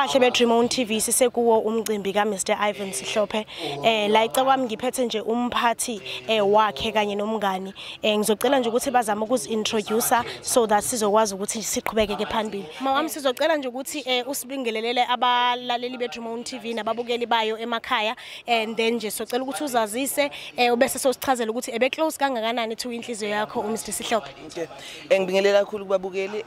Abahle be-Dream TV sisekuwo umcimbi kaMr Ivan Shlophe. La icela kwami ngiphethe nje umphathi wakhe kanye nomngani. Ngizocela nje ukuthi bazame ukuzi-introducer so that sizokwazi ukuthi siqhubeke phambili. Mawami sizocela nje ukuthi usibingelelele abalaleli be-Dream TV nababukeli bayo emakhaya, and then nje socela ukuthi uzazise ubese sosichazela ukuthi ebe close kangakanani to inhliziyo yakho uMr Shlophe. Okay. Ngibingelela kakhulu kubabukeli.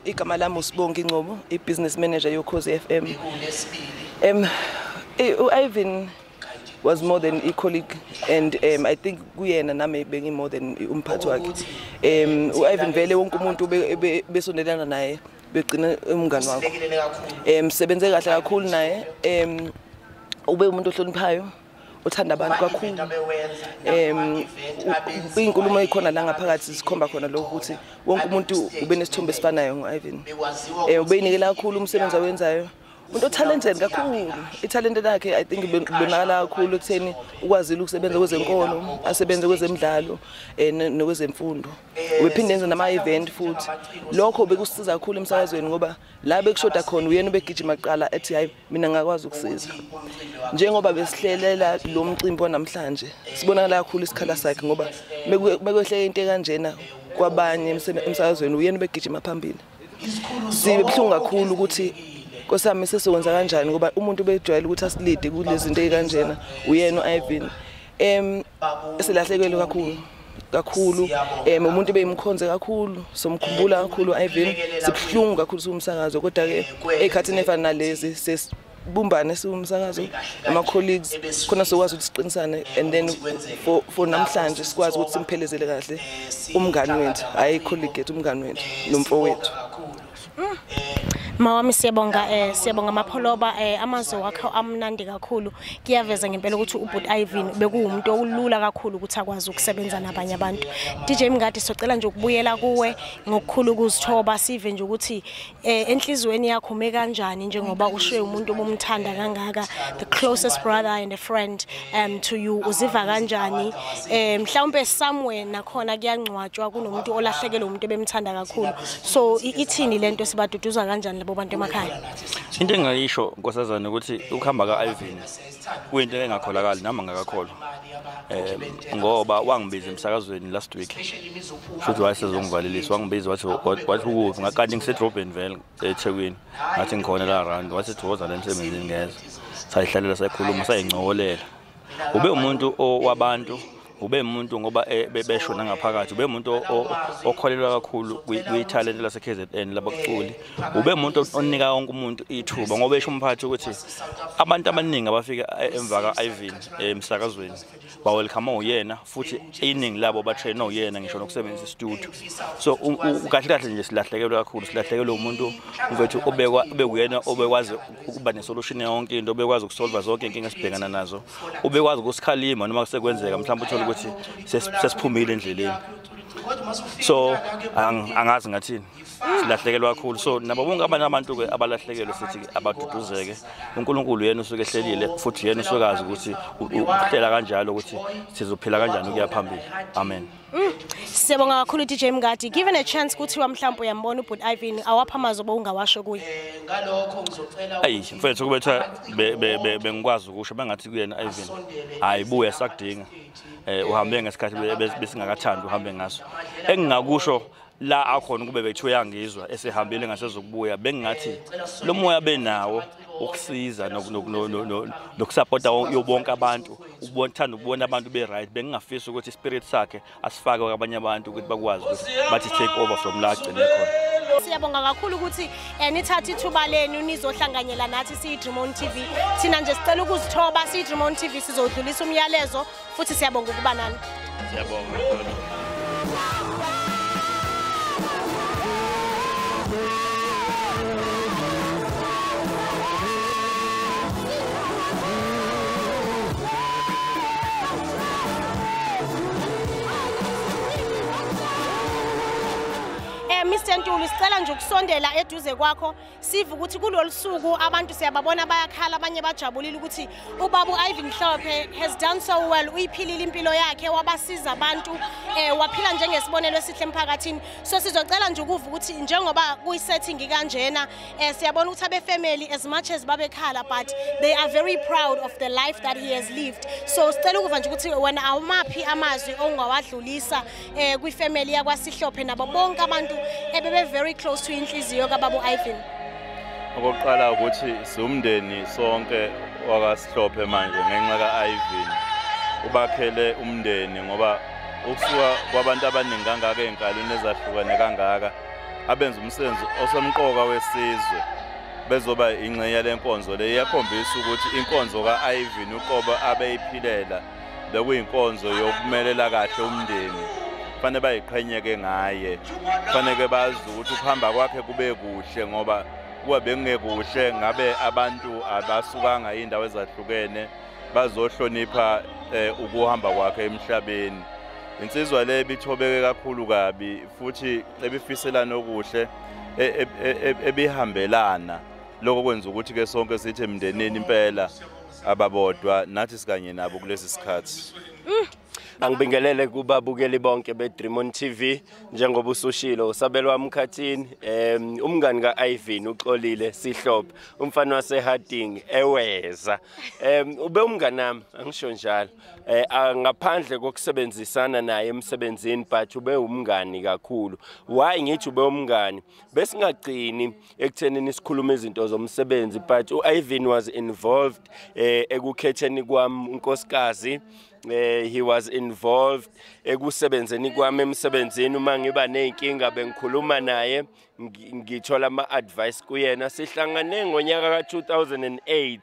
Igama lami uSibonga Ingcobo, i-business manager yo Khozi FM. Ivan was more than a colleague, and I think kuyena nami bengi more than umphathi wakhe. Ivan vele wonke umuntu besondelana naye begcina umngani wakho. Sebenze kahle kakhulu naye. Ube umuntu ohloniphayo, uthanda abantu kakhulu. Inkulumo ikhona la ngaphakathi sikhomba khona lokho ukuthi wonke umuntu ube nesithombe esifanayo ngoIvan. Ubeyinikela kakhulu umsebenzi awenzayo. Umuntu talented kakhulu. Italente lakhe I think benakala kakhulu ekutheni ukwazile ukusebenza kwezenkolo, asebenze kwezemidlalo nokwezemfundo. Ubephinde enza nama event futhi. Lokho bekusiza kakhulu emsakazweni ngoba la bekushoda khona uyena ubegijima qala ethi hayi mina ngakwazi ukusiza. Njengoba besihlelela lo mcimbi namhlanje sibonakala kakhulu isikhala sakhe ngoba mekwehle into kanjena kwabanye emsakazweni uyena ubegijima phambili. Sibuhlungu kakhulu ukuthi Kosami sesokwenza kanjani ngoba umuntu bejwayele ukuthi asilide kulezi zinto ezikanjena uyena uIvan. Esilahlekelwe kakhulu umuntu beyimkhonze kakhulu, somkhumbula kakhulu uIvan. Sibuhlungu kakhulu somsakazo kodwa ke ekhathini efana nalezi sesibumbane siwumsakazo ama colleagues khona sokwazi ukuthi siqinisane, and then for namhlanje sikwazi ukuthi simphelezele kahle umngani wethu, hayi colleague yethu, umngani wethu nomfowethu. Mawami siyabonga amapholoba, amazwi wakho amnandi kakhulu. Kiyaveza ngempela ukuthi ubhuti Ivan bekuwumuntu olula kakhulu ukuthi akwazi ukusebenza nabanye abantu. DJ Mngadi socela nje ukubuyela kuwe ngokukhulu ukuzithoba, sive nje ukuthi enhlizweni yakho ume kanjani njengoba ushiye umuntu obumthanda kangaka, the closest brother and a friend to you. Uziva kanjani? Mhlawumbe somewhere nakhona kuyangcwatshwa kunomuntu olahlekelwe umuntu ebemthanda kakhulu. So ithini lento sibaduduza kanjani bantu emakhaya? Into engayisho nkosazana ukuthi ukuhamba kaIvan kuyinto engakholakali nami ngakakholwa. Ngoba wangibiza emsakazweni last week. Futhi wayesezongivalelisa, wangibiza wathi ukuve ngakanti ngisedrobheni vele eThekwini. Ngathi ngikhona la around, wathi thoza la emsebenzini ngeza. Sayihlalela sayikhuluma sayingcokolela. Ube umuntu wabantu, ube umuntu ngoba bebeshona ngaphakathi, ube umuntu okholelwa kakhulu kwi-talent lase KZN labaculi. Ube umuntu onika wonke umuntu ithuba ngoba esho umphathi ukuthi abantu abaningi abafika emva kaIvan emsakazweni ba welcome uyena, futhi iningi labo ba train uyena ngisho nokusebenzisa studio. So kahle nje silahlekelwe kakhulu, silahlekelwe umuntu mfethu obekuyena obekwazi ukuba nesolution yonke into, obekwazi ukusolve zonke inkinga esibhekana nazo, obekwazi ukusikhalima noma kusekwenzeka mhlawumbe uthola ukuthi sesiphumile endleleni. So angazi ngathini, silahlekelwa kakhulu. So nabo bonke abantu ke abalahlekelwe sithi abaduduzeke. uNkulunkulu yena usuke ehlelile futhi yena usukazi ukuthi uhlela kanjalo ukuthi sizophila kanjani ukuya phambili. Amen. Siyabonga kakhulu DJ Mngadi. Given a chance ukuthi wamhlawumbe uyambona ubhuti Ivan awapha amazwi obungawasho kuye. Ngalokho ngizocela mfethu kubetha bengikwazi ukusho bengathi kuyena Ivan hayibuya sakudinga. Uhambe ngesikhathi besingakathandi uhambe ngaso. Engingakusho la akhona kube bethu yangizwa esehambile ngasezokubuya, bengathi lo moya benawo ukusiza nokusupporta yobonke abantu, uthanda ukubona abantu be right. Bengingafisa ukuthi spirit sakhe asifake kwabanye abantu ukuthi bakwazi ukuthi bathi take over from la agcine khona. Siyabonga kakhulu ukuthi nithatha ithuba lenu nizohlanganyela nathi siyi-Dream TV. Thina nje sicela ukuzithoba, siyi-Dream TV sizodlulisa umyalezo futhi siyabonga ukuba nani. Siyabonga. Mr Ntuli sicela nje ukusondela eduze kwakho sive ukuthi kulolu suku abantu siyababona bayakhala abanye bajabulile ukuthi ubaba uIrvin Shlophe has done so well uyiphilile impilo yakhe wabasiza abantu waphila njengesibonelo esihle emphakathini so sizocela nje ukuva ukuthi njengoba kuyisetting kanjena siyabona ukuthi abe family as much as babekhala but they are very proud of the life that he has lived so sicela ukuva nje ukuthi wena awumaphi amazwi ongawadlulisa kwi family yakwa Shlophe nabo bonke abantu ebebe very close to inhliziyo kaBaba uIrvin. Okokuqala ukuthi siumndeni sonke wakaShlophe manje ngenxa kaIrvin ubakhele umndeni ngoba ukusuka kwabantu abaningi kangaka enkalweni ezahlukene kangaka abenza umsebenzi osomqoka wesizwe bezoba ingxenye lenkonzo le yakhombisa ukuthi inkonzo kaIrvin uqobo abeyiphilela bekuyinkonzo yokumelela kahle umndeni fanele bayiqhenyeke ngaye fanele bazi ukuthi ukuhamba kwakhe kube kuhle ngoba kuba bengekuhle ngabe abantu abasukanga indawo ezahlukene bazohlonipha ukuhamba kwakhe emhlabeni insizwa le bithobeke kakhulu kabi futhi ebifiselana okuhle ebihambelana lokho kwenza ukuthi ke sonke sithi emndenini impela ababodwa nathi sikanye nabo kulesi sikhathi. Angibingelele kubabukeli bonke beDream TV njengoba usushilo Sabelo Mkhathini umngani kaIrvin uxolile Shlophe umfana waseHarding eweza ube umngani nami angisho njalo ngaphandle kokusebenzisana naye emsebenzini but ube umngani kakhulu why ngithi ube umngani besingagcini ekuthenini isikhuluma izinto zomsebenzi but uIrvin was involved ekukhetheni kwami unkosikazi he was involved ekusebenzeni kwami emsebenzini uma ngiba nezinkinga bengikhuluma naye ngithola ama advice kuyena sihlangane ngonyaka ka2008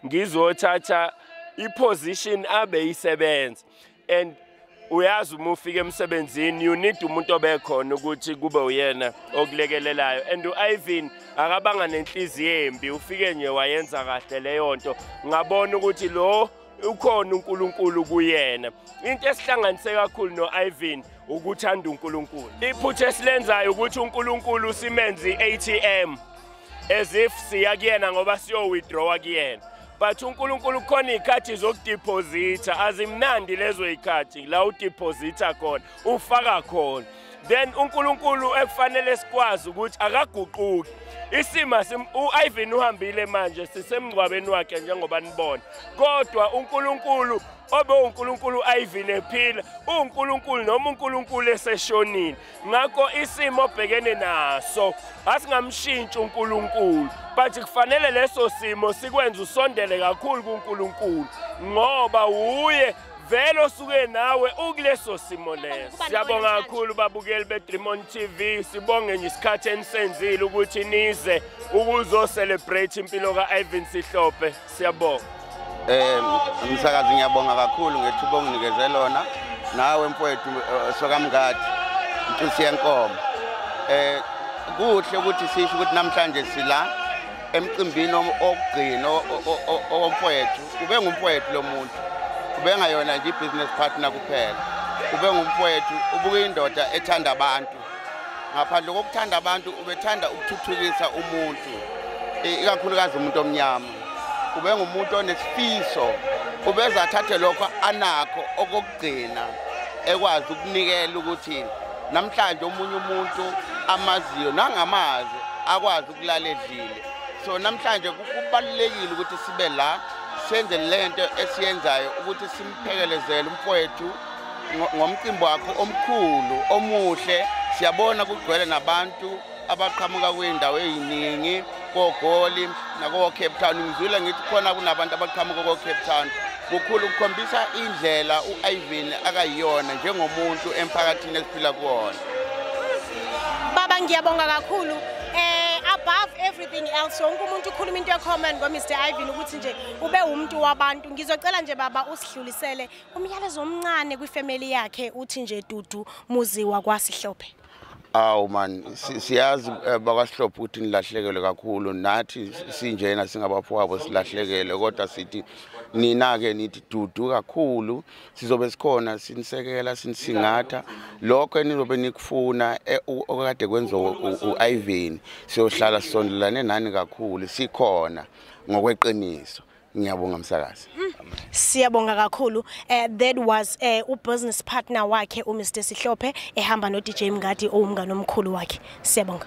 ngizothatha iposition abe isebenza and uyazi uma ufika emsebenzini you need umuntu obekhona ukuthi kube uyena okulekelelayo and uIrvin akabanga nenhliziyo embi ufike nje wayenza kahle leyo nto ngabona ukuthi lo ukhona uNkulunkulu kuyena into esihlanganise kakhulu noIrvin ukuthanda uNkulunkulu iphutha esilenzayo ukuthi uNkulunkulu simenzi ATM as if siya kuyena ngoba siyo withdraw kuyena but uNkulunkulu khona ikhathi zokudeposita azimnandi lezo ikhathi la udeposita khona ufaka khona then uNkulunkulu ekufanele sikwazi ukuthi akaguquki isima uIrvin uhambile manje sisemngcwabeni wakhe njengoba nibona kodwa uNkulunkulu obe uNkulunkulu uIrvin ephila uNkulunkulu noma uNkulunkulu eseshonini ngakho isimo obhekene naso asingamshintshi uNkulunkulu but kufanele leso simo sikwenza usondele kakhulu kuNkulunkulu ngoba uye vele osuke nawe ukuleso simo leso siyabonga kakhulu babukeli beDream TV sibonge nje isikhathi enisenzile ukuthi nize ukuzo celebrate impilo kaIrvin Shlophe siyabonga umsakazi ngiyabonga kakhulu ngethuba onginikeze lona nawe mfowethu soka Mngadi Ntuli yenkomo kuhle ukuthi sisho ukuthi namhlanje sila emcimbini okugcina omfowethu ube ngumfowethu lo muntu ubengayona nje business partner kuphela ube ngumfowethu ubuke indoda ethanda abantu ngaphandle kokuthanda abantu ubethanda ukuthuthukisa umuntu ikakhulukazi umuntu omnyama ube ngumuntu onesifiso ubeza athathe lokho anakho okugcina ekwazi ukunikela ukuthi namhlanje omunye umuntu amaziyo nangamazi akwazi ukulala edlile so namhlanje kubalekile ukuthi sibe la senze lento esiyenzayo ukuthi simphekelezele umfowethu ngomcimbi wakho omkhulu omuhle siyabona kugcwele nabantu abaqhamuka kwindawo eziningi koGoli nako Cape Town ngizwile ngithi khona kunabantu abaqhamuka ko Cape Town kukhulu ukukhombisa indlela uIrvin akayiyona njengomuntu emphakathini esiphila kuwona baba ngiyabonga kakhulu above everything else wonke umuntu ukhuluma into ecommon ngoMr Irvin ukuthi nje ube umuntu wabantu ngizocela nje baba usidlulisele umyalezo omncane kwifamily yakhe uthi nje dudu muziwa kwaShlophe Awu man siyazi bakwaShlophe ukuthi nilahlekele kakhulu nathi sinjena singabafowabo silahlekele kodwa sithi nina ke nithi dudu kakhulu sizobe sikhona sinisekela sinisingatha lokho enizobe nikufuna okade kwenziwa uIrvin siyohlala sisondelane nani kakhulu sikhona ngokweqiniso. Ngiyabonga msakazi. Siyabonga kakhulu. That was business partner wakhe uMr Shlophe ehamba no DJ Mngadi owumngane omkhulu wakhe. Siyabonga.